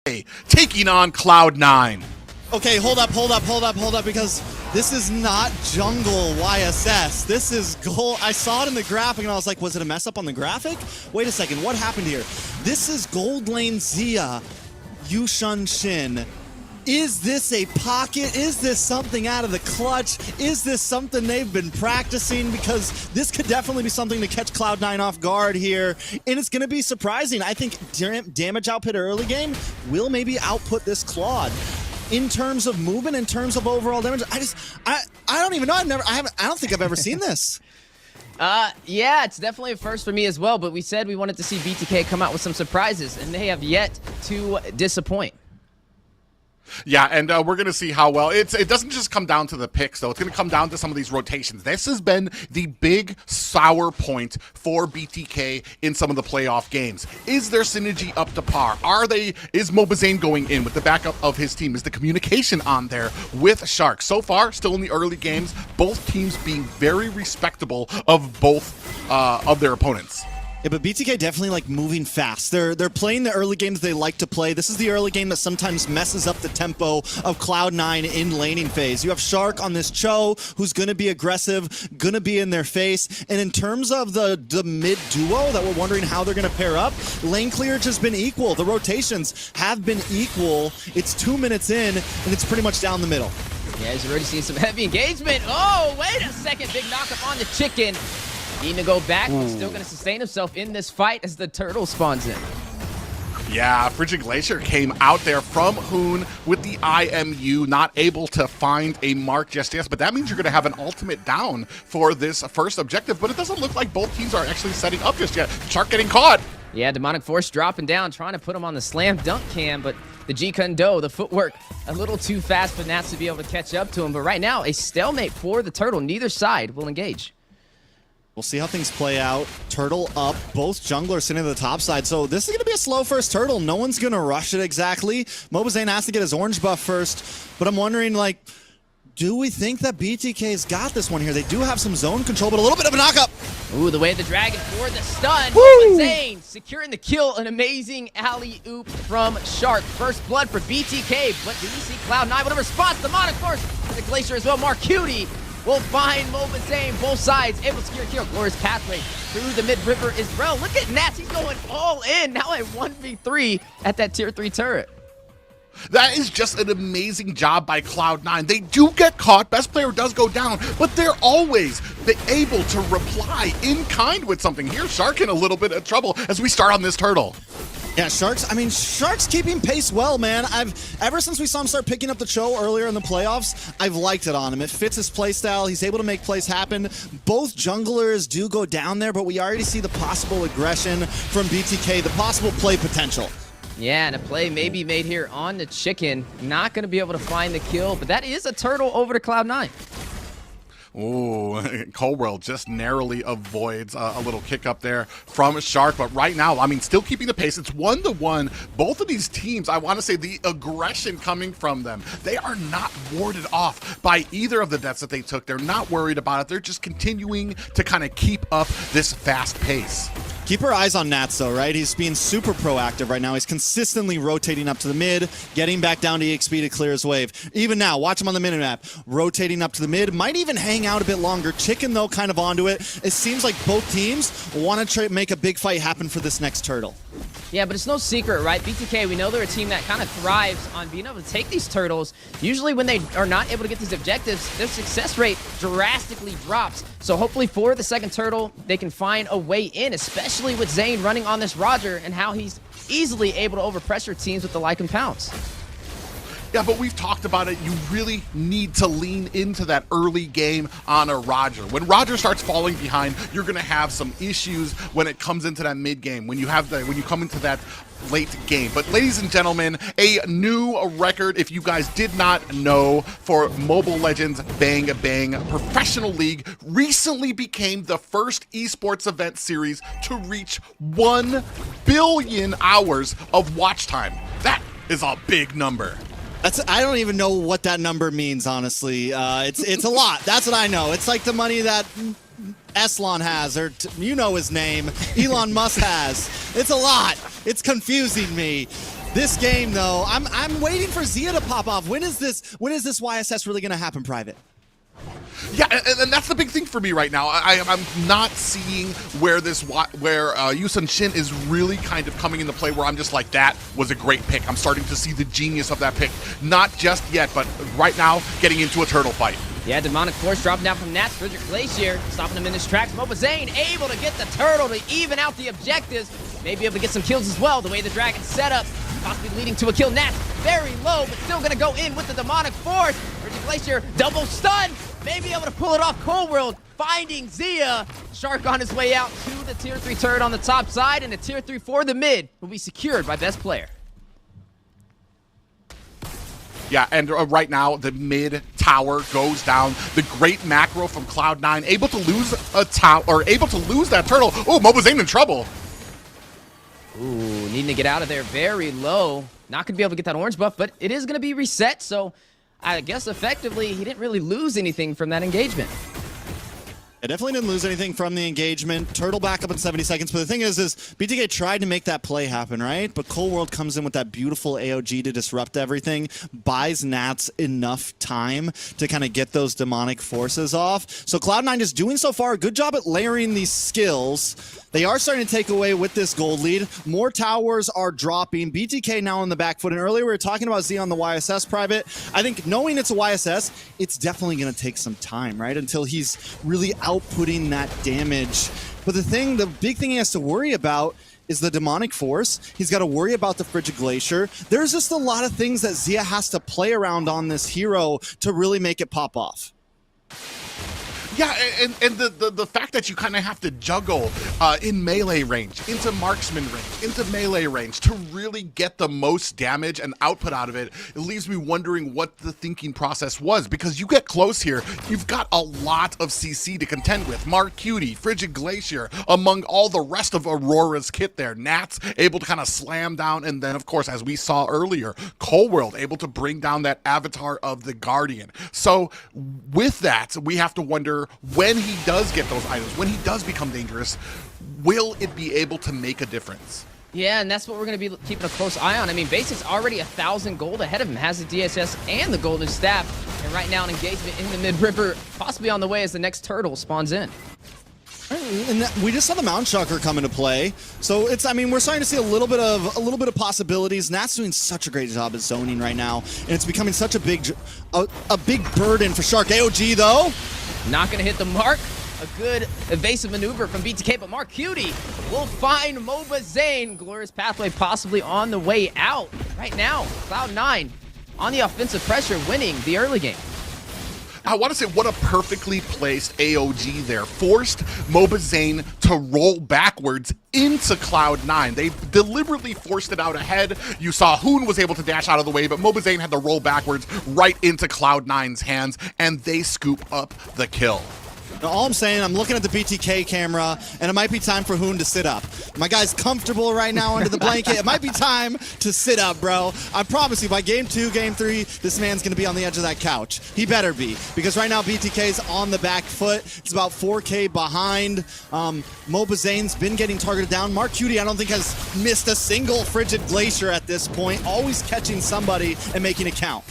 taking on Cloud9. Okay, hold up, because this is not jungle YSS. This is gold. I saw it in the graphic and I was like, was it a mess up on the graphic? Wait a second, what happened here? This is gold lane Zia, Yushun Shin. Is this a pocket? Is this something out of the clutch? Is this something they've been practicing? Because this could definitely be something to catch Cloud9 off guard here. And it's going to be surprising. I think damage output early game will maybe output this Claude. In terms of movement, in terms of overall damage, I don't even know. I don't think I've ever seen this. Yeah, it's definitely a first for me as well, but we said we wanted to see BTK come out with some surprises, and they have yet to disappoint. Yeah, and we're going to see how well. It doesn't just come down to the picks, though. It's going to come down to some of these rotations. This has been the big sour point for BTK in some of the playoff games. Is their synergy up to par? Is Mobazane going in with the backup of his team? Is the communication on there with Shark? So far, still in the early games, both teams being very respectable of both of their opponents. Yeah, but BTK definitely like moving fast. They're playing the early games they like to play. This is the early game that sometimes messes up the tempo of Cloud9 in laning phase. You have Shark on this Cho, who's going to be aggressive, going to be in their face. And in terms of the mid duo that we're wondering how they're going to pair up, lane clearage has been equal. The rotations have been equal. It's 2 minutes in, and it's pretty much down the middle. Yeah, he's already seen some heavy engagement. Oh, wait a second. Big knockup on the chicken. Needing to go back, but still going to sustain himself in this fight as the turtle spawns in. Yeah, Frigid Glacier came out there from Hoon with the IMU, not able to find a mark just yet, but that means you're going to have an ultimate down for this first objective, but it doesn't look like both teams are actually setting up just yet. Shark getting caught. Yeah, Demonic Force dropping down, trying to put him on the slam dunk cam, but the G-Kundo, the footwork, a little too fast for Nats to be able to catch up to him. But right now, a stalemate for the turtle. Neither side will engage. We'll see how things play out. Turtle up, both junglers sitting at the top side. So this is going to be a slow first turtle. No one's going to rush it exactly. Mobazane has to get his orange buff first. But I'm wondering, like, do we think that BTK's got this one here? They do have some zone control, but a little bit of a knockup. Ooh, the way of the dragon for the stun. Mobazane securing the kill. An amazing alley-oop from Shark. First blood for BTK, but do we see Cloud9 with a response? Demonic Force for the Glacier as well. Marcuti will find Mobazane, both sides, able to secure a kill. Glorious pathway through the mid-river as well. Look at Nats, he's going all in. Now a 1v3 at that tier 3 turret. That is just an amazing job by Cloud9. They do get caught, best player does go down, but they're always able to reply in kind with something. Here, Shark in a little bit of trouble as we start on this turtle. Yeah, Shark's keeping pace well, man. Ever since we saw him start picking up the Cho earlier in the playoffs, I've liked it on him. It fits his playstyle. He's able to make plays happen. Both junglers do go down there, but we already see the possible aggression from BTK, the possible play potential. Yeah, and a play may be made here on the chicken. Not going to be able to find the kill, but that is a turtle over to Cloud9. Ooh, Coldwell just narrowly avoids a little kick up there from Shark. But right now, I mean, still keeping the pace. It's 1-1. Both of these teams, I want to say the aggression coming from them, they are not warded off by either of the deaths that they took. They're not worried about it. They're just continuing to kind of keep up this fast pace. Keep our eyes on Nats, though, right? He's being super proactive right now. He's consistently rotating up to the mid, getting back down to EXP to clear his wave. Even now, watch him on the minimap, rotating up to the mid, might even hang out a bit longer. Chicken, though, kind of onto it. It seems like both teams want to make a big fight happen for this next turtle. Yeah, but it's no secret, right? BTK, we know they're a team that kind of thrives on being able to take these turtles. Usually when they are not able to get these objectives, their success rate drastically drops. So hopefully for the second turtle, they can find a way in, especially with Zane running on this Roger and how he's easily able to overpressure teams with the Lycan Pounce. Yeah, but we've talked about it. You really need to lean into that early game on a Roger. When Roger starts falling behind, you're going to have some issues when it comes into that mid game. When you come into that late game. But ladies and gentlemen, a new record, if you guys did not know, for Mobile Legends Bang Bang Professional League recently became the first esports event series to reach 1 billion hours of watch time. That is a big number. I don't even know what that number means, honestly. It's a lot. That's what I know. It's like the money that Eslon has, or you know his name, Elon Musk has. It's a lot. It's confusing me. This game, though, I'm waiting for Zia to pop off. When is this YSS really going to happen, Private? Yeah, and that's the big thing for me right now. I'm not seeing where Yusun Shin is really kind of coming into play where I'm just like, that was a great pick. I'm starting to see the genius of that pick. Not just yet, but right now, getting into a turtle fight. Yeah, Demonic Force dropping down from NACT Glacier, stopping him in his tracks. Mobazane able to get the turtle to even out the objectives. Maybe able to get some kills as well, the way the Dragon's set up. Possibly leading to a kill. NACT very low, but still gonna go in with the Demonic Force. Frigid Glacier, double stun. Maybe able to pull it off. Cold World finding Zia. Shark on his way out to the tier 3 turret on the top side, and the tier 3 for the mid will be secured by best player. Yeah, and right now, the mid tower goes down. The great macro from Cloud9, able to lose a tower, or able to lose that turtle. Oh, Mobazane in trouble. Ooh, needing to get out of there very low. Not going to be able to get that orange buff, but it is going to be reset, so I guess effectively he didn't really lose anything from that engagement. I definitely didn't lose anything from the engagement. Turtle back up in 70 seconds. But the thing is BTK tried to make that play happen, right? But Cold World comes in with that beautiful AOG to disrupt everything, buys Nats enough time to kind of get those demonic forces off. So Cloud9 is doing so far a good job at layering these skills. They are starting to take away with this gold lead. More towers are dropping. BTK now on the back foot. And earlier we were talking about Z on the YSS Private. I think knowing it's a YSS, it's definitely going to take some time, right? Until he's really outputting that damage. But the big thing he has to worry about is the Demonic Force. He's got to worry about the Frigid Glacier. There's just a lot of things that Zia has to play around on this hero to really make it pop off. Yeah, and the fact that you kind of have to juggle in melee range, into marksman range, into melee range to really get the most damage and output out of it, it leaves me wondering what the thinking process was, because you get close here, you've got a lot of CC to contend with. Marcutie, Frigid Glacier, among all the rest of Aurora's kit there. Nats able to kind of slam down, and then of course, as we saw earlier, Cold World able to bring down that avatar of the Guardian. So with that, we have to wonder, when he does get those items, when he does become dangerous, will it be able to make a difference? Yeah, and that's what we're going to be keeping a close eye on. I mean, Basic's already 1,000 gold ahead of him, has the DSS and the golden staff, and right now an engagement in the mid-river, possibly on the way as the next turtle spawns in. And we just saw the Mount Shocker come into play, so we're starting to see a little bit of possibilities. Nat's doing such a great job at zoning right now, and it's becoming such a big burden for Shark. AOG though, not going to hit the mark. A good evasive maneuver from BTK, but Marcutie will find Mobazane. Glorious Pathway possibly on the way out. Right now, Cloud9 on the offensive pressure, winning the early game. I want to say, what a perfectly placed AOG there. Forced Mobazane to roll backwards into Cloud9. They deliberately forced it out ahead. You saw Hoon was able to dash out of the way, but Mobazane had to roll backwards right into Cloud9's hands, and they scoop up the kill. Now, all I'm saying, I'm looking at the BTK camera, and it might be time for Hoon to sit up. My guy's comfortable right now under the blanket. It might be time to sit up, bro. I promise you, by game 2, game 3, this man's going to be on the edge of that couch. He better be, because right now BTK's on the back foot. It's about 4K behind. Mobazane's been getting targeted down. Marcutie, I don't think, has missed a single Frigid Glacier at this point, always catching somebody and making it count.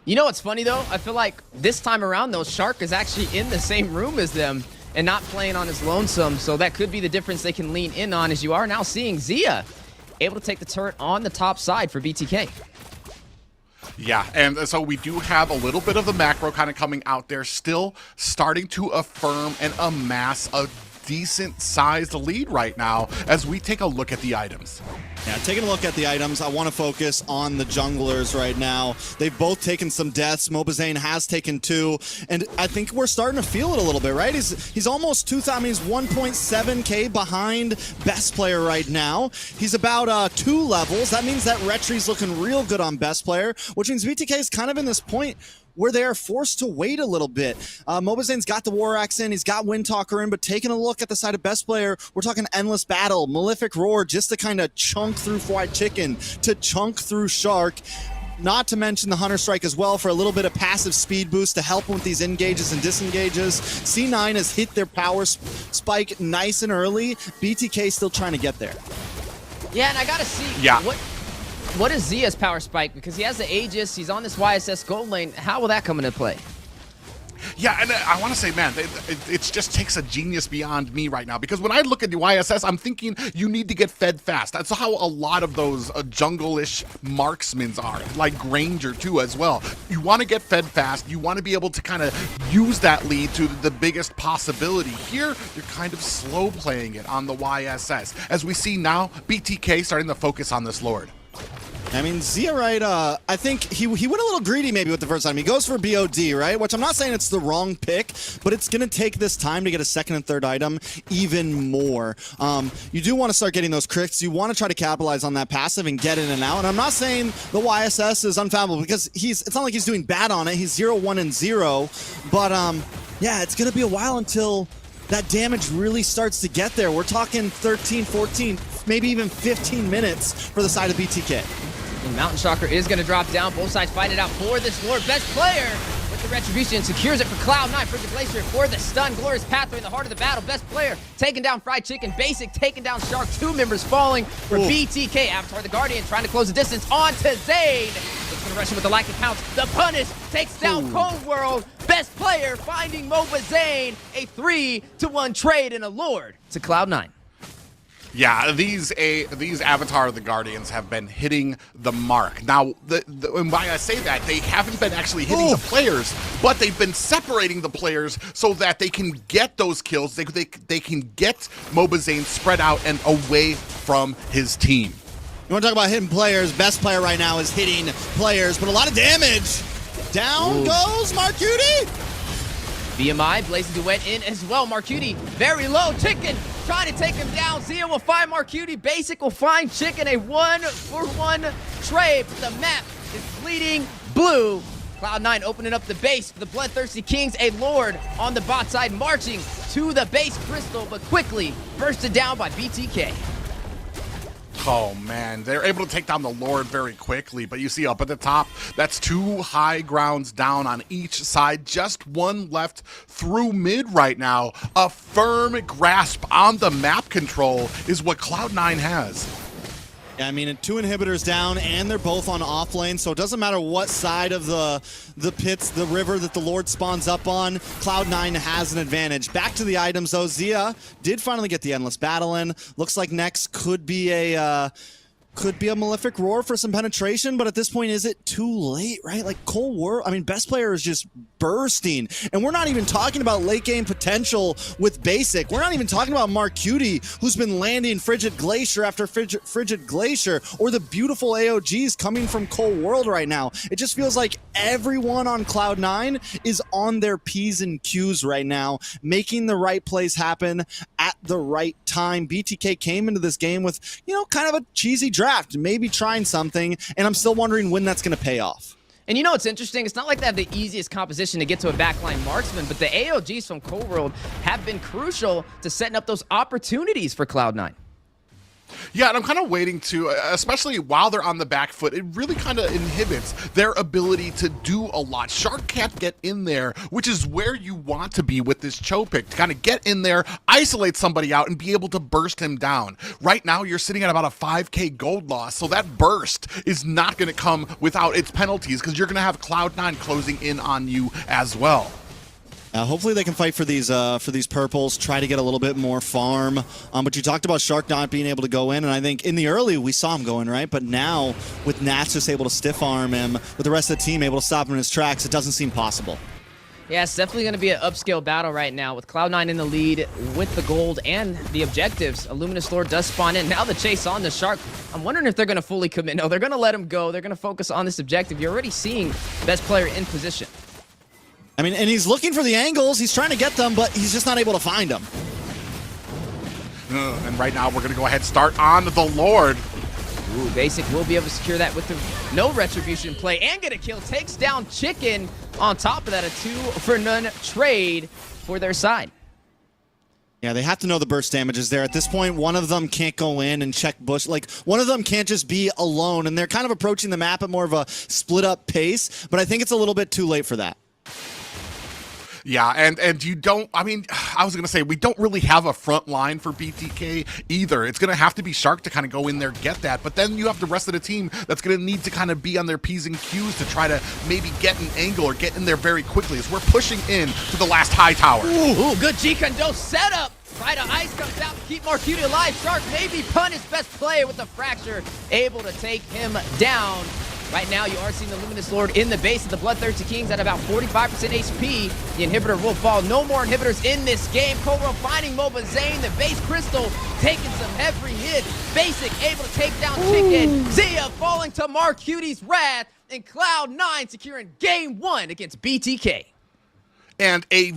You know what's funny, though? I feel like this time around, though, Shark is actually in the same room as them and not playing on his lonesome, so that could be the difference they can lean in on, as you are now seeing Zia able to take the turret on the top side for BTK. Yeah, and so we do have a little bit of the macro kind of coming out there, still starting to affirm and amass a decent-sized lead right now as we take a look at the items. Yeah, taking a look at the items, I want to focus on the junglers right now. They've both taken some deaths. Mobazane has taken 2, and I think we're starting to feel it a little bit, right? He's almost 2,000. He's 1.7K behind best player right now. He's about 2 levels. That means that Retri's looking real good on best player, which means BTK is kind of in this point where they are forced to wait a little bit. Mobazane's got the War Axe in, he's got Windtalker in, but taking a look at the side of best player, we're talking Endless Battle, Malefic Roar, just to kind of chunk through Fried Chicken, to chunk through Shark. Not to mention the Hunter Strike as well for a little bit of passive speed boost to help with these engages and disengages. C9 has hit their power spike nice and early. BTK still trying to get there. Yeah, and I gotta see what is Zia's power spike? Because he has the Aegis, he's on this YSS gold lane. How will that come into play? Yeah, and I want to say, man, it just takes a genius beyond me right now, because when I look at the YSS, I'm thinking you need to get fed fast. That's how a lot of those jungle-ish marksmen are, like Granger too as well. You want to get fed fast, you want to be able to kind of use that lead to the biggest possibility. Here, you're kind of slow playing it on the YSS. As we see now, BTK starting to focus on this Lord. I mean, Zia, right, I think he went a little greedy maybe with the first time. He goes for BOD, right? Which I'm not saying it's the wrong pick, but it's going to take this time to get a second and third item even more. You do want to start getting those crits. You want to try to capitalize on that passive and get in and out. And I'm not saying the YSS is unfathomable, because it's not like he's doing bad on it. He's 0, 1, and 0. But, yeah, it's going to be a while until that damage really starts to get there. We're talking 13, 14, maybe even 15 minutes for the side of BTK. And Mountain Shocker is going to drop down. Both sides fight it out for this Lord. Best player with the Retribution secures it for Cloud9. Frigid Glacier for the stun. Glorious Pathway in the heart of the battle. Best player taking down Fried Chicken. Basic taking down Shark. 2 members falling for BTK. Avatar the Guardian trying to close the distance on to Zane. Looks going to rush him with the like accounts. The Punish takes down Cold World. Best player finding Moba Zane. A 3-to-1 trade and a Lord to Cloud9. Yeah, these Avatar of the Guardians have been hitting the mark. Now, and why I say that, they haven't been actually hitting the players, but they've been separating the players so that they can get those kills. They can get Mobazane spread out and away from his team. You want to talk about hitting players? Best player right now is hitting players, but a lot of damage. Down goes Marcuti. BMI, Blazing Duet in as well. Marcuti very low. Chicken trying to take him down. Zia will find Marcuti. Basic will find Chicken. A 1-for-1 trade. But the map is bleeding blue. Cloud9 opening up the base for the Bloodthirsty Kings. A Lord on the bot side marching to the base crystal, but quickly bursted down by BTK. Oh man, they're able to take down the Lord very quickly, but you see up at the top, that's 2 high grounds down on each side, just 1 left through mid right now. A firm grasp on the map control is what Cloud9 has. Yeah, I mean, 2 inhibitors down, and they're both on off lane, so it doesn't matter what side of the pits, the river that the Lord spawns up on, Cloud9 has an advantage. Back to the items, though. Zia did finally get the Endless Battle in. Looks like next could be a Malefic Roar for some penetration, but at this point, is it too late, right? Like, Cold World, I mean, Best Player is just bursting. And we're not even talking about late game potential with Basic. We're not even talking about Marcuti, who's been landing Frigid Glacier after Frigid Glacier, or the beautiful AOGs coming from Cold World right now. It just feels like everyone on Cloud9 is on their P's and Q's right now, making the right plays happen at the right time. BTK came into this game with, you know, kind of a cheesy draft, maybe trying something, and I'm still wondering when that's going to pay off. And you know what's interesting? It's not like they have the easiest composition to get to a backline marksman, but the AOGs from Cold World have been crucial to setting up those opportunities for Cloud9. Yeah, and I'm kind of waiting to, especially while they're on the back foot, it really kind of inhibits their ability to do a lot. Shark can't get in there, which is where you want to be with this Cho pick, to kind of get in there, isolate somebody out, and be able to burst him down. Right now, you're sitting at about a 5k gold loss, so that burst is not going to come without its penalties, because you're going to have Cloud9 closing in on you as well. Hopefully they can fight for these purples, try to get a little bit more farm. But you talked about Shark not being able to go in, and I think in the early we saw him go in, right? But now with Nats just able to stiff arm him, with the rest of the team able to stop him in his tracks, it doesn't seem possible. Yeah, it's definitely going to be an upscale battle right now with Cloud9 in the lead with the gold and the objectives. A Luminous Lord does spawn in. Now the chase on the Shark. I'm wondering if they're going to fully commit. No, they're going to let him go. They're going to focus on this objective. You're already seeing best player in position. I mean, and he's looking for the angles. He's trying to get them, but he's just not able to find them. And right now, we're going to go ahead and start on the Lord. Ooh, Basic will be able to secure that with the no retribution play and get a kill. Takes down Chicken. On top of that, a 2-for-none trade for their side. Yeah, they have to know the burst damage is there. At this point, one of them can't go in and check bush. Like, one of them can't just be alone, and they're kind of approaching the map at more of a split-up pace, but I think it's a little bit too late for that. Yeah, and you don't, I mean, I was going to say, we don't really have a front line for BTK either. It's going to have to be Shark to kind of go in there, get that, but then you have the rest of the team that's going to need to kind of be on their P's and Q's to try to maybe get an angle or get in there very quickly as we're pushing in to the last high tower. Ooh, good G-Kondo setup. Pride of Ice comes out to keep Marcuti alive. Shark maybe punished best play with the fracture, able to take him down. Right now, you are seeing the Luminous Lord in the base of the Bloodthirsty Kings at about 45% HP. The inhibitor will fall. No more inhibitors in this game. Cobra finding Moba Zane. The base Crystal taking some heavy hits. Basic able to take down Chicken. Zia falling to Marcuti's wrath. And Cloud9 securing game 1 against BTK. And a